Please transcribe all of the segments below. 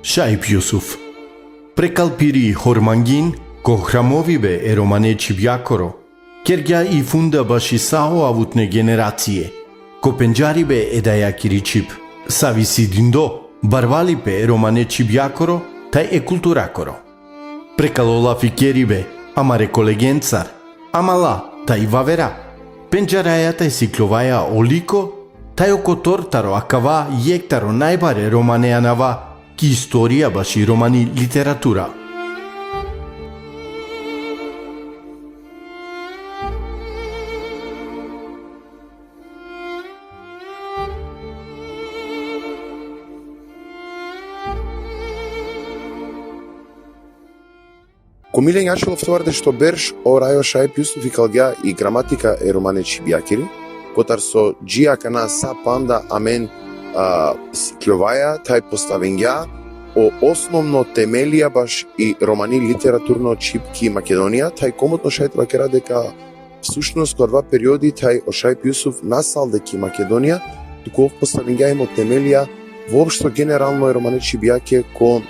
Shaib Yusuf. Precalpiri Hormangin, Kohramovibe e Romane Cibiacoro, Kergia I funda bashi sao avutne generație, Copengiaribe edaia kiricip, Savisi dindo, Barvalipe Romane Cibiacoro, tai e culturacoro. Precalola ficheribe, amare colegențar, amala, tai vavera, Penjaraia tai ciclovaia olico, tai ocotor taro acava iectaro naibare romanea nava, ki istoria bashi romani literatura. Cu Milen Iașul oftoar što berš o rajo Shaib Yusuf i kalgja i gramatika e romane Cibiaciri, kotar so džija kana sa panda amen kljovaja taj postavengja o osnovno temelija baš i romani literaturno Čipki Makedonija, taj komotno šajt vakera deka всушност кога два периоди тај о Shaib Yusuf насал деки Македонија, туку ов поставења има темелија воопшто генерално е романе Cibiache ко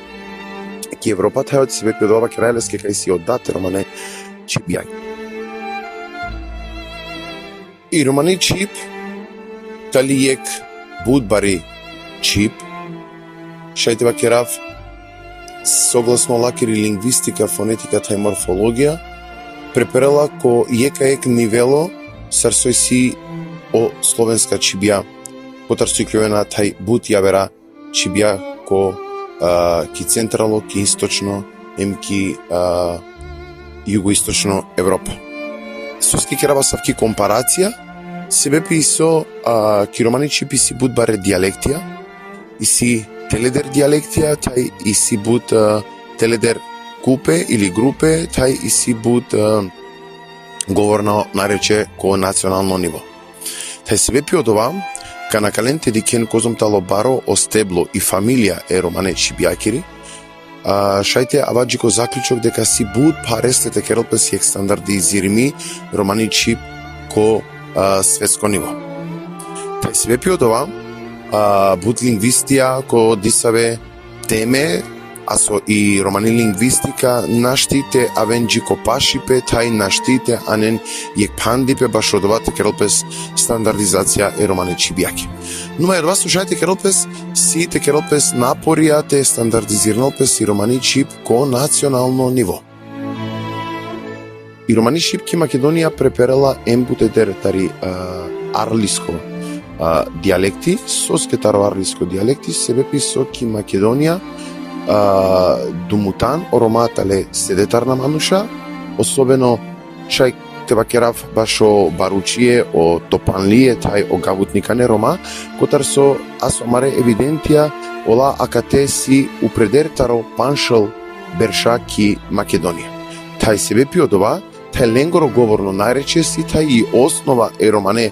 ки Европа тај од себе педова крајлеске кај си оддате романе Cibiache. И романи Чип талиек будбари Чип шајте вакерав согласно лакери лингвистика, фонетика тај морфологија преперела ко јека нивело сарсој си о словенска Cibiа, котар си клюена тај бут јавера Cibiа ко ки централо, ки источно, ки југоисточно Европа. Соски кераба савки компарација, себе пи со ки романи Чипи си бут баре диалектија, и си теледер диалектија, тај и си бут теледер купе или групе, тај и си бут говорно нарече ко национално ниво. Тај себе пи од ова, канакаленте дикен козом тало баро о стебло и фамилија е романе Cibiaciri, шајте аваджико заклучок дека си бут парестете керелпес јек стандардизирими романи Чип ко светско ниво. Тај себе пи од ова, бут лингвистија ко дисаве теме, асо и романи лингвистика наштите авенџико пашипе, тај наштите анен јек пандипе баш од овате керелпес стандардизација е романе Cibiache. Нума од вас слушајте керелпес си те керелпес напорија те стандардизирналпес и романи Чип ко национално ниво. И романи Чипки Македонија преперела ембутедер тари арлиско диалекти, соскетаро арлиско диалекти, себе писо ки Македонија думутан ороматале седетарна мануша, особено шај тебакерав баш о баручие, о топанлие, тај о гавутникане рома, котар со асомаре евидентија ола акате си упредертаро паншал берша ки Македонија. Тај себе пи од ова, тај ленгоро говорно најрече си, тај и основа е романе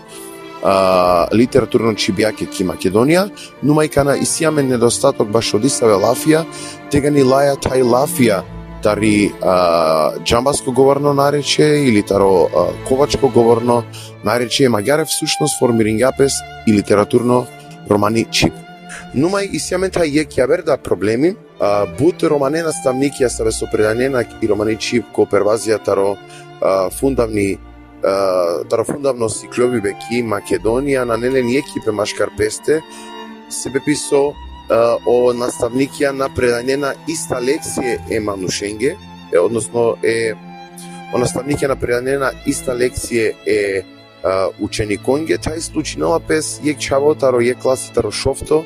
литературно Cibiache ки Македонија, нума и кана исијамен недостаток баш од исаве лафија, тега ни лаја тај лафија тари џамбаско говорно нарече или таро ковачко говорно нарече маѓаре всушност формирањапес и литературно романи Чип. Нума и исијамен тај јек јаверда проблеми, бут романе наставникија саве со преданена и романи Чип ко первазија таро фундавно сиклови беки Македонија на нелен екипе машкар песте, себе писо о наставникија на предањена иста лекција е манушенге, односно е о наставникија на предањена иста лекција е учениконге, тај случинала пес јек чавотаро јек класитаро шофто,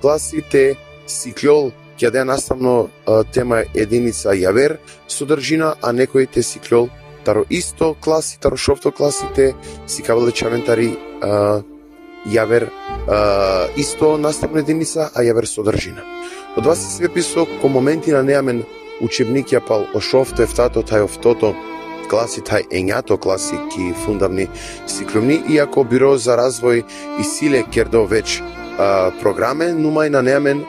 класите сиклол ќе да наставно тема единица јавер содржина, а некоите сиклол таро исто класи, таро шофто класите, си кавале чавентари јавер исто наставна единица, а јавер содржина. Од вас се писо ко моменти на неамен учебник јапал о шофто ефтато тај офтото класи тај ењато класи ки фундавни сиклумни, иако Биро за развој и силе кердо веќе програме, нума и на неамен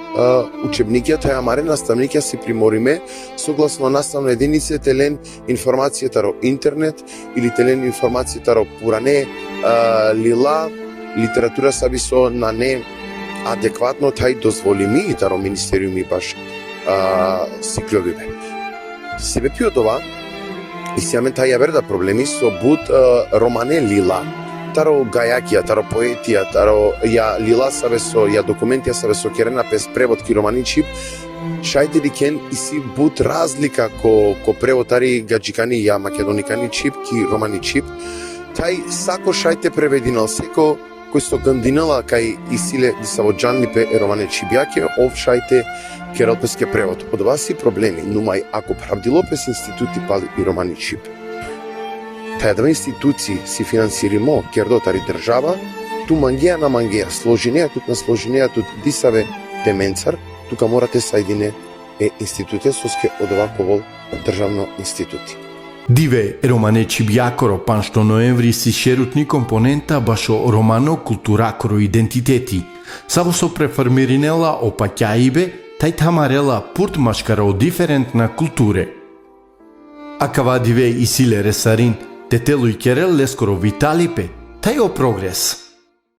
учебникија, тај амаре наставникја си примориме согласно наставна единица телен информацијата ро интернет или телен информацијата ро пуране лила литература саби со на не адекватно тај дозволими и таро министериуми баш сикловибе. Себе пио това, и сеамен тај јаберда проблеми со буд романе лила. Таро гајакија, таро поетија, таро ја лила сабе со, ја документија сабе со керена пес превод ки романичип, шајте дикен и си буд разлика ко превотари гаджикани ја македоникани чип ки романи чип. Тај сако шајте превединал секо кој со гандинала кај Исиле Дисаводжанни пе романе чибјаке, ов шајте кералпеске превод. Од вас си проблеми, нумај ако правдилопес институти пали и романи чип. Тај два институции си финансиримо кердотари држава, ту мангеја на мангеја, сложинеја тут на сложинеја тут дисаве деменцар, тука морате сајдине институте соске од оваковол државно институти. Диве романе чибјакоро паншто ноември си шерутни компонента башо романо културакоро идентитети. Саво со префармиринела опаќаибе, тај тамарела пурт машкаро диферентна културе. Акава диве и силе ресарин, тетелу и керел лескоро виталипе, тај о прогрес.